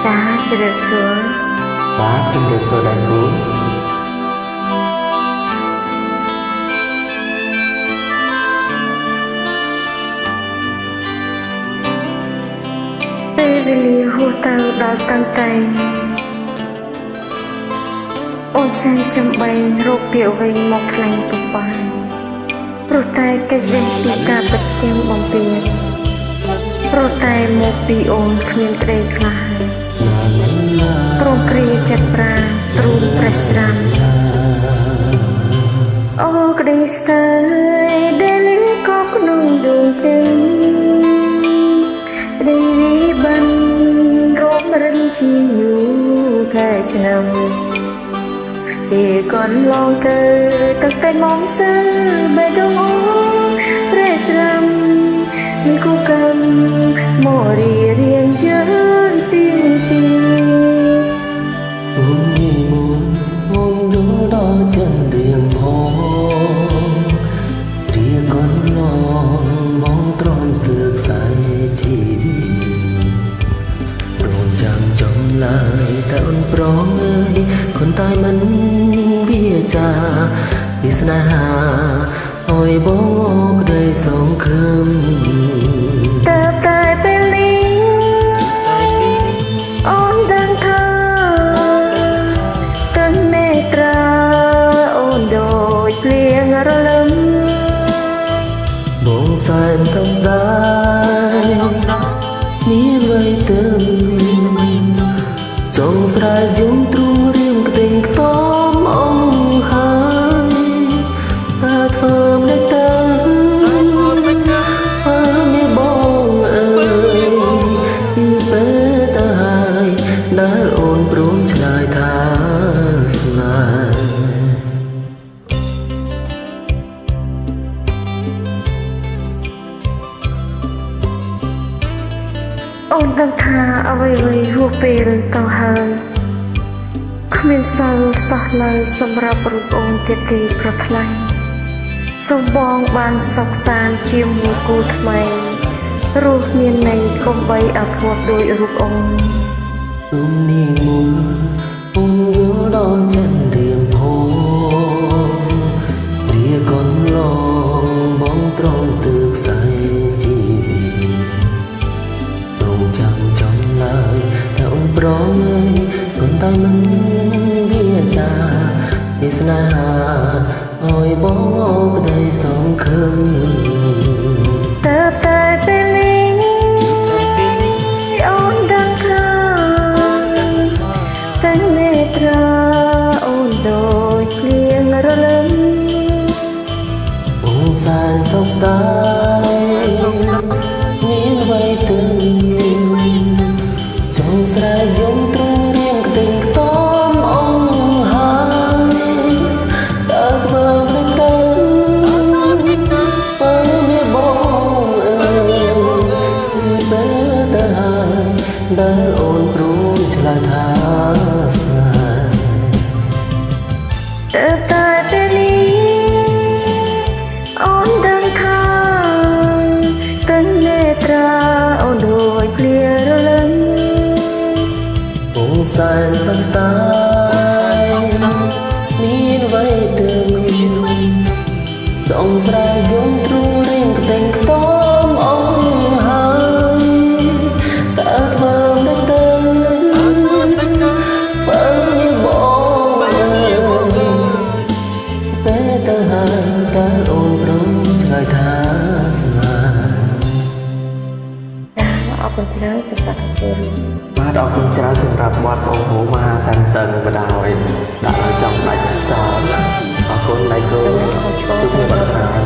តាជ្រាបសួរបាទជំរាបសួរដែរគ្រូពេលវេលាហួសទៅដល់តាំងតែអូនសែនចំបីរកពាក្យវិញមកថ្លែងទុកបានព្រោះតែកិច្ចវេនពីការពិតទាំងបំពេញព្រោះតែមកពីអូនគ្មានក្តីខ្លាចព្រមគ្រាចិត្តប្រាទ្រូងព្រះស្រាំអូក្តីស្ទើរដែលលីក៏ក្នុងដួងចិត្តរីរីបានរមរិនជាយូរតែឆ្នាំពេលកូនឡងទៅទឹកតែមកសើបេះដូងអូព្រះស្រាំមានគូកម្មមករៀងយើងទីពីអូអូនយល់ដល់ចិនរៀងផងរៀងកូនឡងមកទ្រាំស្ទើរខ្សែជីវិតរងចាំចំឡាយតែអូនប្រងអើយคนตายมันវាចាពីស្នេហាអើយបងได้សងខឹមតើតែពេលនេះអូនដឹងថាកាន់មេត្រាអូនដូចភ្លៀងរលឹមបងសែនសោកស្ដាយមានអ្វីទៅចង់ស្រែកយំទ្រូងរៀងក្តេងខ្ទមអងហើយតើធ្វើមិនទៅមានបងអើយពីពេលទៅហើយដែលអូនព្រមឆ្លើយថាស្នេហ៍អូនដឹងថាអ្វីៗហួសពេលទៅហើយគ្មានសល់សោះឡើយសម្រាប់រូបអូនទៀតទេប្រថ្លៃសូមបងបានសុខសាន្តជាមួយគូថ្មីរស់មានន័យកុំបីអភ័ព្វដោយរូបអូនទុំនេះមុនអូនយល់ដល់ចិត្តរៀងផងរៀកូនឡងបងត្រង់ទើបខ្សែជីវិតរងចាំចំឡើយតែអូនប្រងអើយប៉ុន្តែមិនវាចាពីស្នេហាអើយបងក្តីសងខឹមតើតែពេលនេះអូនដឹងថាទាំងមេត្រាអូនដូចភ្លៀងរលឹមបងសែនសោកស្ដាយមានអ្វីទៅចង់ស្រែកយំទ្រូងរៀងក្តេងខ្ទមអងហើយតើធ្វើមិនទៅបើមានបងអើយពីពេលទៅហើយដែលអូនព្រមឆ្លើយថាស្នេហ៍តើតែពេលនេះអូនដឹងថាទាំងមេត្រាអូនដូចភ្លៀងរលឹមបងសែនសោកស្ដាយមានអ្វីទៅចង់ស្រែកយំទ្រូងរៀងក្តេងខ្ទមអងហើយតើធ្វើមិនទៅបើមានបងពេលទៅហើយតើអូនព្រមឆ្លើយថាស្នេហ៍អរគុណច្រើនសម្រាប់ការចូលរួមបាទអរគុណច្រើនសម្រាប់បទបងហូមហាសាន់តឹងបដ ாய் ដាក់ឲ្យចំដាច់ចោលអរគុណដៃគូជួបគ្នាបាត់ក្រោយ